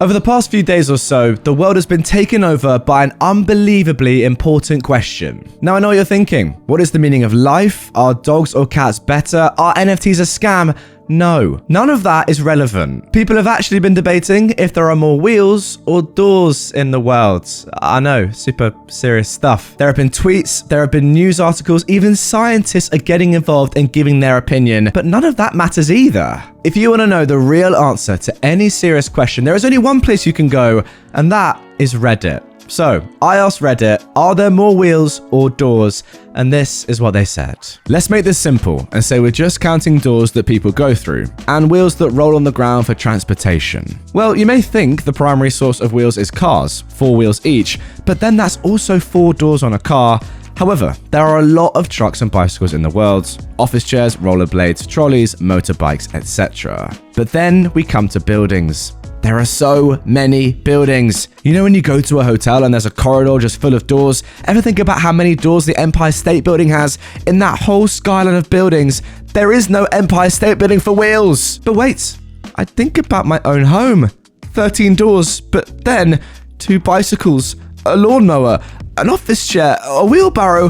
Over the past few days or so, the world has been taken over by an unbelievably important question. Now I know what you're thinking. What is the meaning of life? Are dogs or cats better? Are NFTs a scam? No, none of that is relevant. People have actually been debating if there are more wheels or doors in the world. I know, super serious stuff. There have been tweets, there have been news articles, even scientists are getting involved and giving their opinion, but none of that matters either. If you want to know the real answer to any serious question, there is only one place you can go, and that is Reddit. So, I asked Reddit, are there more wheels or doors? And this is what they said. Let's make this simple and say we're just counting doors that people go through and wheels that roll on the ground for transportation. Well, you may think the primary source of wheels is cars, 4 wheels each, but then that's also 4 doors on a car. However, there are a lot of trucks and bicycles in the world, office chairs, rollerblades, trolleys, motorbikes, etc. But then we come to buildings. There are so many buildings. You know when you go to a hotel and there's a corridor just full of doors? Ever think about how many doors the Empire State Building has? In that whole skyline of buildings, there is no Empire State Building for wheels. But wait, I think about my own home. 13 doors, but then 2 bicycles, a lawnmower, an office chair, a wheelbarrow.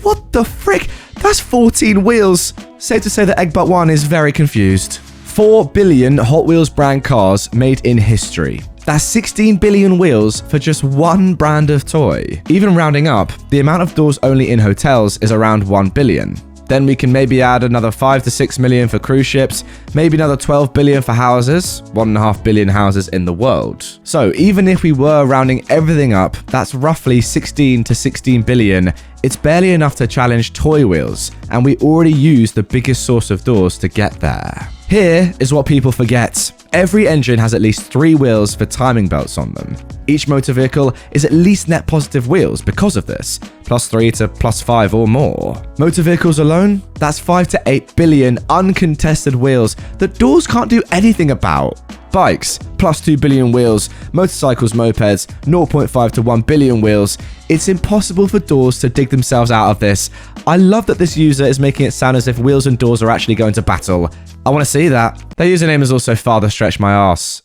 What the frick? That's 14 wheels. Safe to say that Eggbot1 is very confused. 4 billion Hot Wheels brand cars made in history. That's 16 billion wheels for just one brand of toy. Even rounding up, the amount of doors only in hotels is around 1 billion. Then we can maybe add another 5 to 6 million for cruise ships, maybe another 12 billion for houses, 1.5 billion houses in the world. So even if we were rounding everything up, that's roughly 16 to 16 billion. It's barely enough to challenge toy wheels, and we already use the biggest source of doors to get there. Here is what people forget. Every engine has at least 3 wheels for timing belts on them. Each motor vehicle is at least net positive wheels because of this, +3 to +5 or more. Motor vehicles alone, that's 5 to 8 billion uncontested wheels that doors can't do anything about. Bikes, +2 billion wheels, motorcycles, mopeds, 0.5 to 1 billion wheels. It's impossible for doors to dig themselves out of this. I love that this user is making it sound as if wheels and doors are actually going to battle. I want to see that. Their username is also Father Stretch My Arse,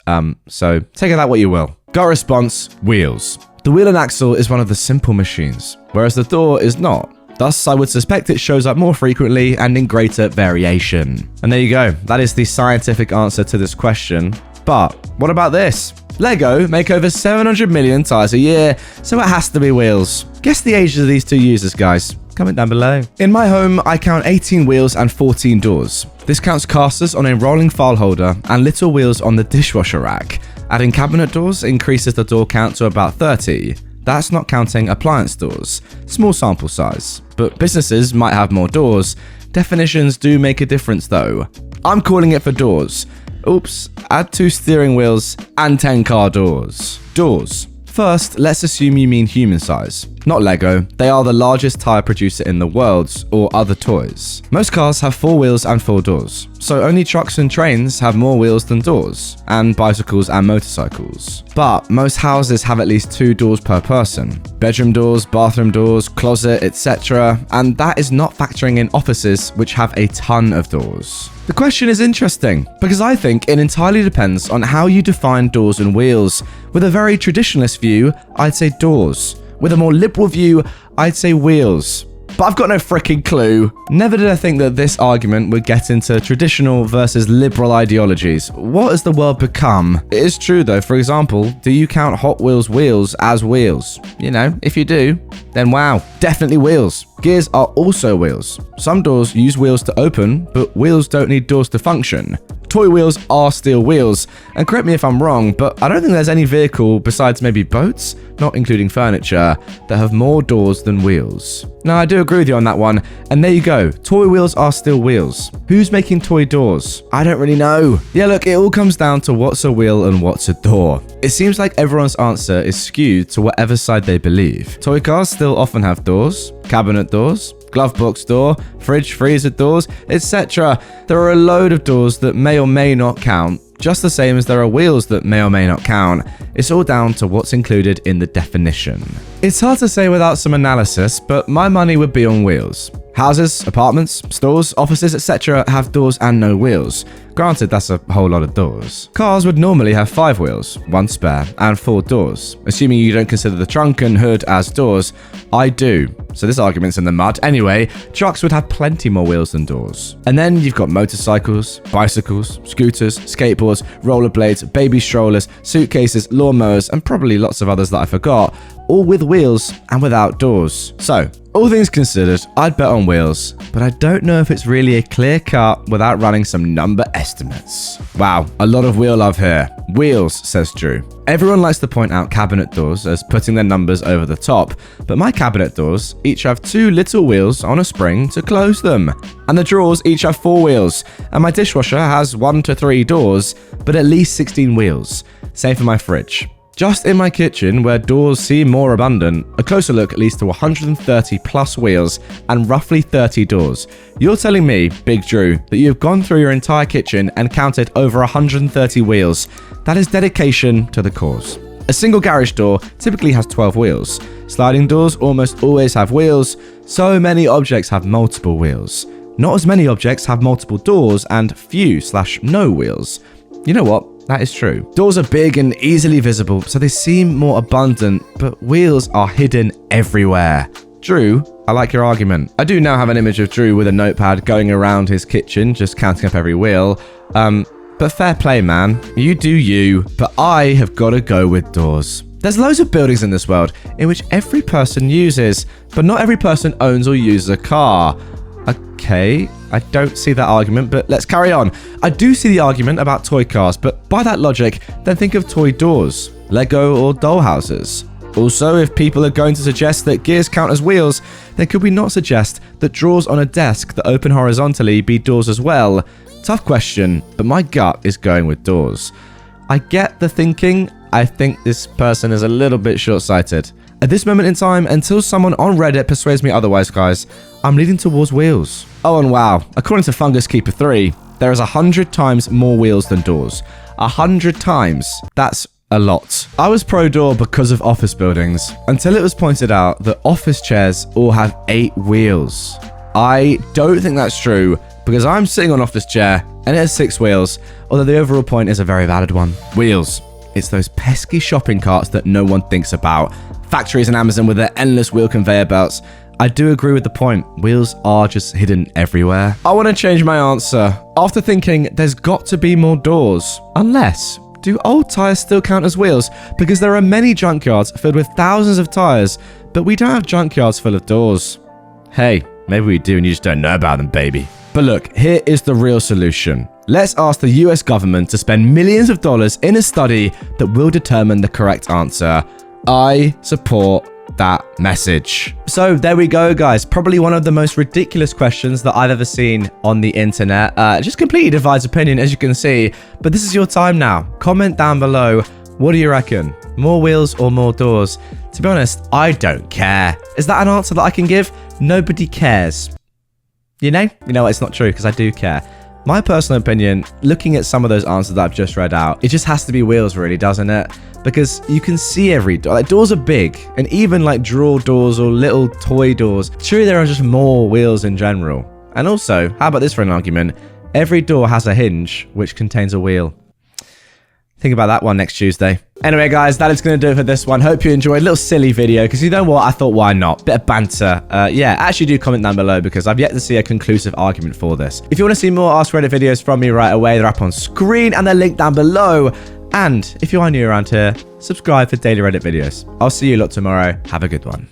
so take of that what you will. Got response, wheels. The wheel and axle is one of the simple machines, whereas the door is not. Thus, I would suspect it shows up more frequently and in greater variation. And there you go. That is the scientific answer to this question. But what about this? Lego make over 700 million tires a year, so it has to be wheels. Guess the ages of these 2 users, guys. Comment down below. In my home, I count 18 wheels and 14 doors. This counts casters on a rolling file holder and little wheels on the dishwasher rack. Adding cabinet doors increases the door count to about 30. That's not counting appliance doors. Small sample size. But businesses might have more doors. Definitions do make a difference though. I'm calling it for doors. Oops, add 2 steering wheels and 10 car doors. Doors. First, let's assume you mean human size. Not Lego, they are the largest tire producer in the world, or other toys. Most cars have 4 wheels and 4 doors, so only trucks and trains have more wheels than doors, and bicycles and motorcycles. But most houses have at least 2 doors per person. Bedroom doors, bathroom doors, closet, etc. And that is not factoring in offices, which have a ton of doors. The question is interesting, because I think it entirely depends on how you define doors and wheels. With a very traditionalist view, I'd say doors. With a more liberal view, I'd say wheels. But I've got no freaking clue. Never did I think that this argument would get into traditional versus liberal ideologies. What has the world become? It is true though, for example, do you count Hot Wheels wheels as wheels? You know, if you do, then wow, definitely wheels. Gears are also wheels. Some doors use wheels to open, but wheels don't need doors to function. Toy wheels are still wheels, and correct me if I'm wrong, but I don't think there's any vehicle besides maybe boats, not including furniture, that have more doors than wheels. Now I do agree with you on that one, and there you go, toy wheels are still wheels. Who's making toy doors? I don't really know. Yeah look, it all comes down to what's a wheel and what's a door. It seems like everyone's answer is skewed to whatever side they believe. Toy cars still often have doors, cabinet doors, glove box door, fridge freezer doors, etc. There are a load of doors that may or may not count, just the same as there are wheels that may or may not count. It's all down to what's included in the definition. It's hard to say without some analysis, but my money would be on wheels. Houses, apartments, stores, offices, etc. have doors and no wheels. Granted, that's a whole lot of doors. Cars would normally have 5 wheels, 1 spare, and 4 doors. Assuming you don't consider the trunk and hood as doors, I do. So this argument's in the mud. Anyway, trucks would have plenty more wheels than doors. And then you've got motorcycles, bicycles, scooters, skateboards, rollerblades, baby strollers, suitcases, lawnmowers, and probably lots of others that I forgot, all with wheels and without doors. So, all things considered, I'd bet on wheels, but I don't know if it's really a clear cut without running some number estimates. Wow, a lot of wheel love here. Wheels, says Drew. Everyone likes to point out cabinet doors as putting their numbers over the top, but my cabinet doors each have 2 little wheels on a spring to close them. And the drawers each have 4 wheels, and my dishwasher has 1 to 3 doors, but at least 16 wheels. Same for my fridge. Just in my kitchen, where doors seem more abundant, a closer look leads to 130 plus wheels and roughly 30 doors. You're telling me, Big Drew, that you've gone through your entire kitchen and counted over 130 wheels. That is dedication to the cause. A single garage door typically has 12 wheels. Sliding doors almost always have wheels. So many objects have multiple wheels. Not as many objects have multiple doors and few/no wheels. You know what? That is true. Doors are big and easily visible, so they seem more abundant, but wheels are hidden everywhere. Drew, I like your argument. I do now have an image of Drew with a notepad going around his kitchen, just counting up every wheel. But fair play, man. You do you, but I have got to go with doors. There's loads of buildings in this world in which every person uses, but not every person owns or uses a car. Okay, I don't see that argument, but let's carry on. I do see the argument about toy cars, but by that logic, then think of toy doors, Lego or doll houses. Also, if people are going to suggest that gears count as wheels, then could we not suggest that drawers on a desk that open horizontally be doors as well? Tough question, but my gut is going with doors. I get the thinking. I think this person is a little bit short-sighted. At this moment in time, until someone on Reddit persuades me otherwise, guys, I'm leaning towards wheels. Oh, and wow, according to Fungus Keeper 3, there is 100 times more wheels than doors. 100 times. That's a lot. I was pro-door because of office buildings, until it was pointed out that office chairs all have 8 wheels. I don't think that's true, because I'm sitting on an office chair, and it has 6 wheels, although the overall point is a very valid one. Wheels. It's those pesky shopping carts that no one thinks about. Factories and Amazon with their endless wheel conveyor belts. I do agree with the point. Wheels are just hidden everywhere. I want to change my answer. After thinking, there's got to be more doors. Unless, do old tires still count as wheels? Because there are many junkyards filled with thousands of tires, but we don't have junkyards full of doors. Hey, maybe we do and you just don't know about them, baby. But look, here is the real solution. Let's ask the US government to spend millions of dollars in a study that will determine the correct answer. I support that message. So there we go, guys. Probably one of the most ridiculous questions that I've ever seen on the internet. Just completely divides opinion, as you can see. But this is your time now. Comment down below. What do you reckon? More wheels or more doors? To be honest, I don't care. Is that an answer that I can give? Nobody cares. You know what? It's not true, because I do care. My personal opinion, looking at some of those answers that I've just read out, it just has to be wheels, really, doesn't it? Because you can see every door. Like, doors are big, and even like drawer doors or little toy doors, surely there are just more wheels in general. And also, how about this for an argument? Every door has a hinge, which contains a wheel. Think about that one next Tuesday. Anyway, guys, that is going to do it for this one. Hope you enjoyed. A little silly video, because you know what? I thought, why not? Bit of banter. Yeah, actually do comment down below, because I've yet to see a conclusive argument for this. If you want to see more Ask Reddit videos from me right away, they're up on screen, and they're linked down below. And if you are new around here, subscribe for daily Reddit videos. I'll see you lot tomorrow. Have a good one.